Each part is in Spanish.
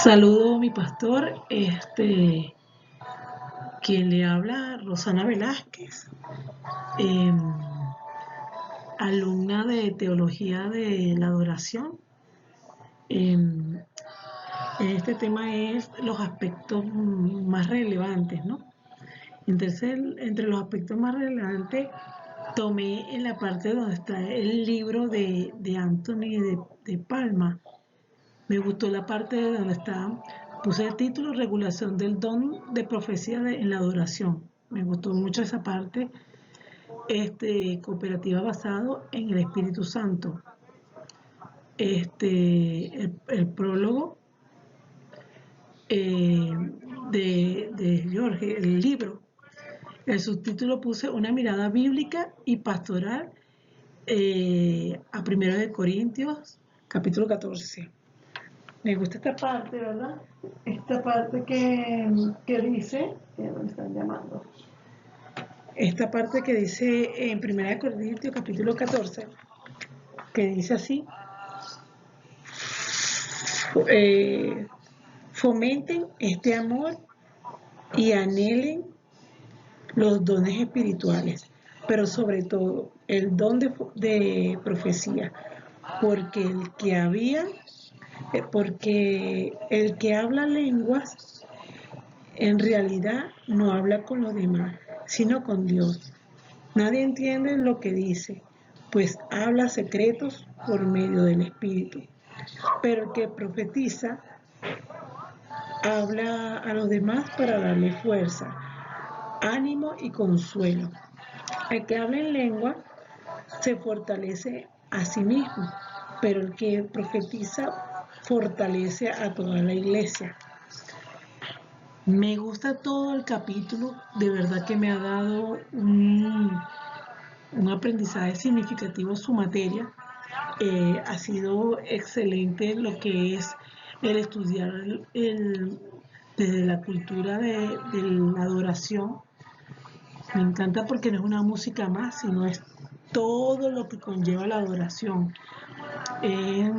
Saludo mi pastor, quien le habla, Rosana Velázquez, em, alumna de Teología de la Adoración. Em, este tema es los aspectos más relevantes, ¿no? Entonces, entre los aspectos más relevantes, tomé en la parte donde está el libro de Anthony de Palma. Me gustó la parte de donde está, puse el título Regulación del don de profecía en la adoración. Me gustó mucho esa parte, cooperativa basado en el Espíritu Santo. El prólogo eh, de Jorge, el libro. El subtítulo puse Una mirada bíblica y pastoral a 1 Corintios, capítulo 14. Me gusta esta parte, ¿verdad? Esta parte que dice, que me están llamando. Esta parte que dice en 1 Corintios capítulo 14, que dice así, eh, fomenten este amor y anhelen los dones espirituales, pero sobre todo el don de profecía, porque porque el que habla lenguas en realidad no habla con los demás, sino con Dios. Nadie entiende lo que dice, pues habla secretos por medio del Espíritu. Pero el que profetiza habla a los demás para darle fuerza, ánimo y consuelo. El que habla en lengua se fortalece a sí mismo, pero el que profetiza fortalece a toda la iglesia. Me gusta todo el capítulo, de verdad que me ha dado un aprendizaje significativo su materia. Ha sido excelente lo que es el estudiar desde la cultura de la adoración. Me encanta porque no es una música más, sino es todo lo que conlleva la adoración. Es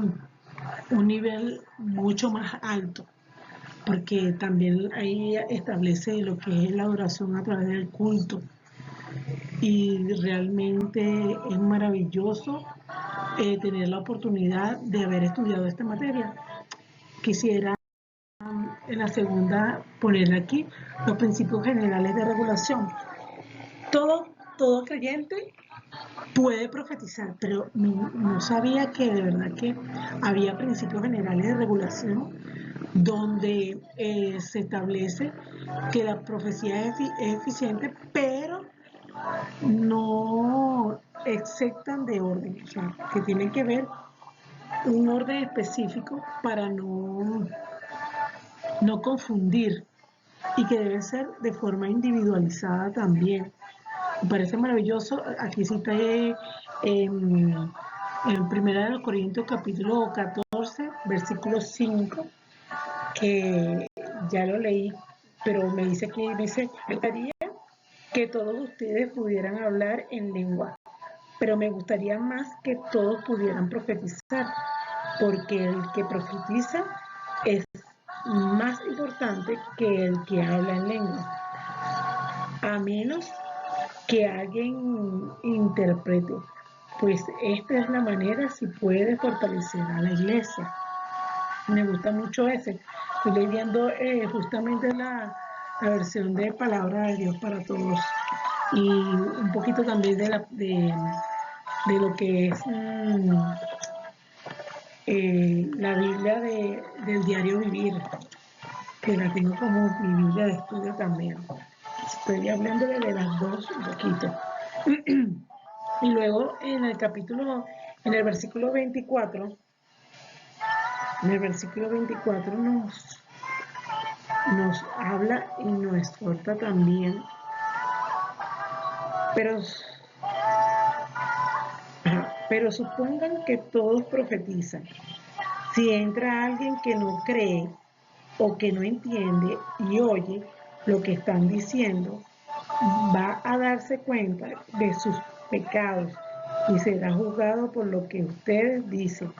un nivel mucho más alto, porque también ahí establece lo que es la adoración a través del culto. Y realmente es maravilloso tener la oportunidad de haber estudiado esta materia. Quisiera en la segunda poner aquí los principios generales de regulación. Todo creyente puede profetizar, pero no sabía que de verdad que había principios generales de regulación donde se establece que la profecía es eficiente, pero no exceptan de orden, o sea, que tienen que ver un orden específico para no confundir y que debe ser de forma individualizada también. Me parece maravilloso. Aquí cité en 1 Corintios capítulo 14, versículo 5, que ya lo leí, pero me dice aquí, dice, me gustaría que todos ustedes pudieran hablar en lengua, pero me gustaría más que todos pudieran profetizar, porque el que profetiza es más importante que el que habla en lengua, a menos que alguien interprete, pues esta es la manera si puede fortalecer a la iglesia. Me gusta mucho ese. Estoy leyendo justamente la versión de Palabra de Dios para Todos y un poquito también de lo que es la Biblia del diario vivir, que la tengo como mi Biblia de estudio también. Estoy hablando de las dos un poquito. Y luego en el versículo 24, nos habla y nos exhorta también, pero, pero supongan que todos profetizan. Si entra alguien que no cree o que no entiende y oye lo que están diciendo, va a darse cuenta de sus pecados y será juzgado por lo que ustedes dicen.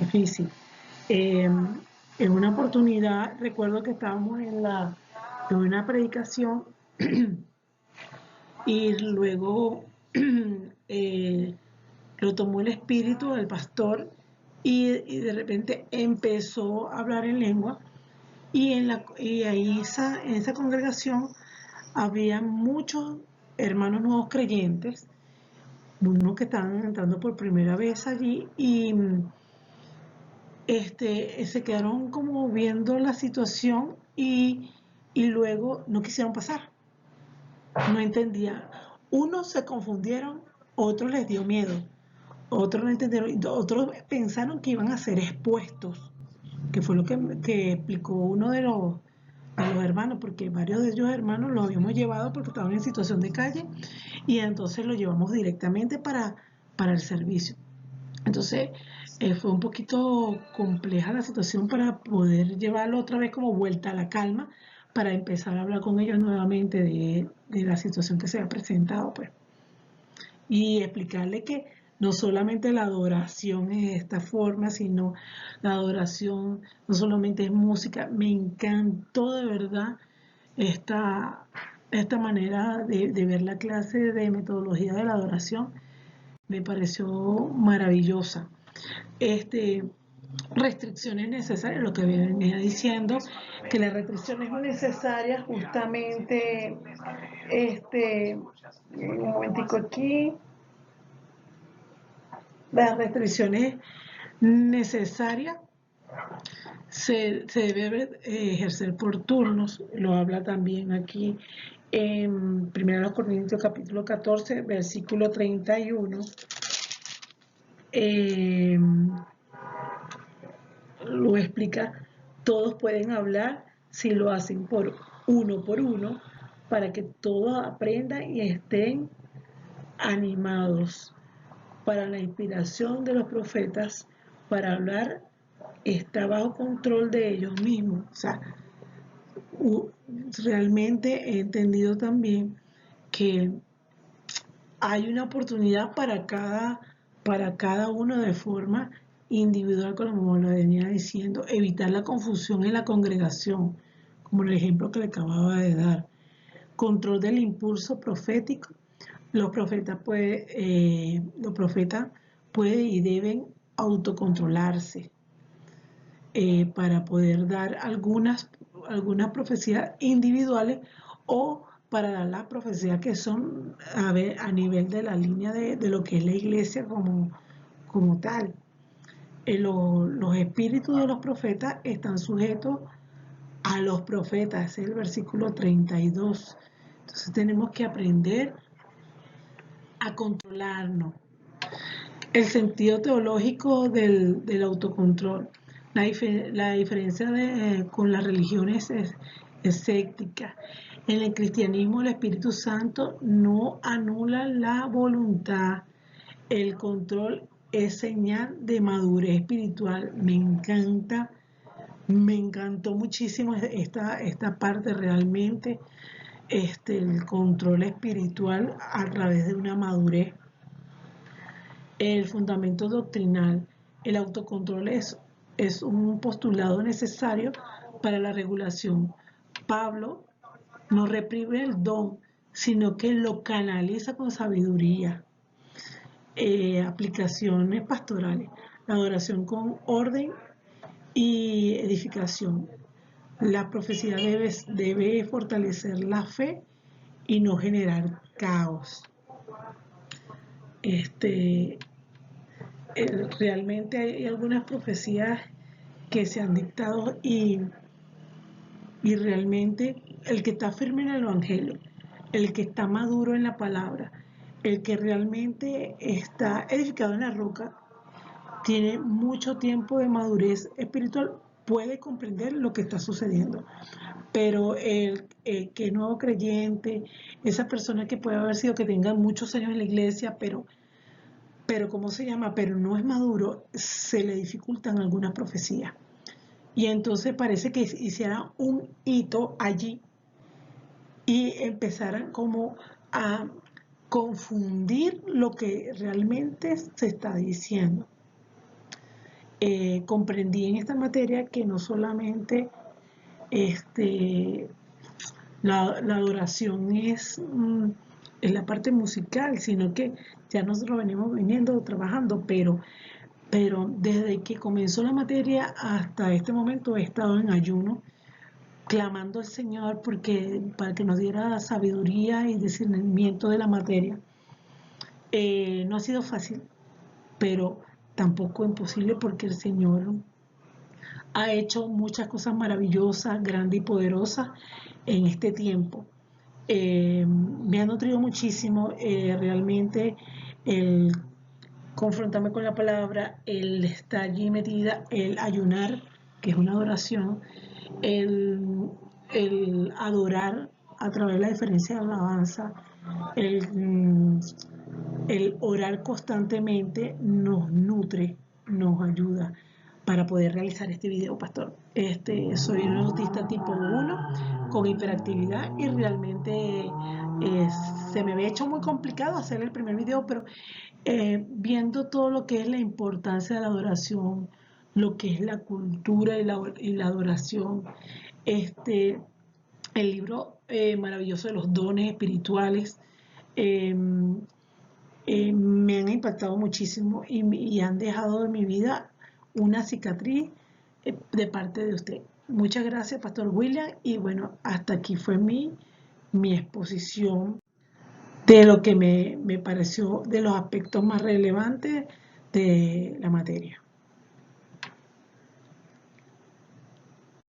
difícil. En una oportunidad, recuerdo que estábamos en una predicación y luego lo tomó el espíritu del pastor y de repente empezó a hablar en lengua y ahí en esa congregación había muchos hermanos nuevos creyentes, unos que estaban entrando por primera vez allí y se quedaron como viendo la situación y luego no quisieron pasar, no entendía. Unos se confundieron, otros les dio miedo, otros no entendieron, otros pensaron que iban a ser expuestos, que fue lo que explicó uno de los hermanos, porque varios de ellos hermanos los habíamos llevado porque estaban en situación de calle y entonces los llevamos directamente para el servicio. Entonces fue un poquito compleja la situación para poder llevarlo otra vez como vuelta a la calma, para empezar a hablar con ellos nuevamente de la situación que se ha presentado, pues. Y explicarle que no solamente la adoración es de esta forma, sino la adoración no solamente es música. Me encantó de verdad esta, esta manera de ver la clase de metodología de la adoración. Me pareció maravillosa. Este, restricciones necesarias, lo que venía diciendo, que las restricciones necesarias justamente, un momentico aquí, las restricciones necesarias se debe ejercer por turnos, lo habla también aquí en 1 Corintios capítulo 14, versículo 31. Eh, lo explica, todos pueden hablar si lo hacen por uno, para que todos aprendan y estén animados. Para la inspiración de los profetas, para hablar, está bajo control de ellos mismos. O sea, realmente he entendido también que hay una oportunidad para cada uno de forma individual, como lo venía diciendo, evitar la confusión en la congregación, como el ejemplo que le acababa de dar. Control del impulso profético. Los profetas pueden y deben autocontrolarse para poder dar algunas profecías individuales o para dar las profecías que son a nivel de la línea de lo que es la iglesia como tal. Los espíritus de los profetas están sujetos a los profetas, ese es el versículo 32. Entonces tenemos que aprender a controlarnos. El sentido teológico del autocontrol. La diferencia con las religiones es escéptica. En el cristianismo el Espíritu Santo no anula la voluntad. El control es señal de madurez espiritual. Me encantó muchísimo esta parte realmente. El control espiritual a través de una madurez. El fundamento doctrinal, el autocontrol es un postulado necesario para la regulación. Pablo no reprime el don, sino que lo canaliza con sabiduría. Aplicaciones pastorales, la adoración con orden y edificación. La profecía debe fortalecer la fe y no generar caos. Realmente hay algunas profecías que se han dictado y realmente el que está firme en el Evangelio, el que está maduro en la palabra, el que realmente está edificado en la roca, tiene mucho tiempo de madurez espiritual, puede comprender lo que está sucediendo. Pero el que es nuevo creyente, esa persona que puede haber sido que tenga muchos años en la iglesia, pero ¿cómo se llama? Pero no es maduro, se le dificultan algunas profecías. Y entonces parece que hicieran un hito allí y empezaran como a confundir lo que realmente se está diciendo. comprendí en esta materia que no solamente este, la adoración es la parte musical, sino que ya nosotros venimos viniendo trabajando, pero desde que comenzó la materia hasta este momento he estado en ayuno, clamando al Señor para que nos diera sabiduría y discernimiento de la materia. No ha sido fácil, pero tampoco imposible porque el Señor ha hecho muchas cosas maravillosas, grandes y poderosas en este tiempo. Me ha nutrido muchísimo realmente el confrontarme con la palabra, el estar allí metida, el ayunar, que es una adoración, el, el adorar a través de la diferencia de alabanza, el, el orar constantemente nos nutre, nos ayuda para poder realizar este video, pastor. Soy un autista tipo 1 con hiperactividad y realmente se me había hecho muy complicado hacer el primer video, pero viendo todo lo que es la importancia de la adoración, lo que es la cultura y la adoración, el libro maravilloso de los dones espirituales, eh, me han impactado muchísimo y han dejado de mi vida una cicatriz de parte de usted. Muchas gracias, Pastor William. Y bueno, hasta aquí fue mi exposición de lo que me pareció de los aspectos más relevantes de la materia.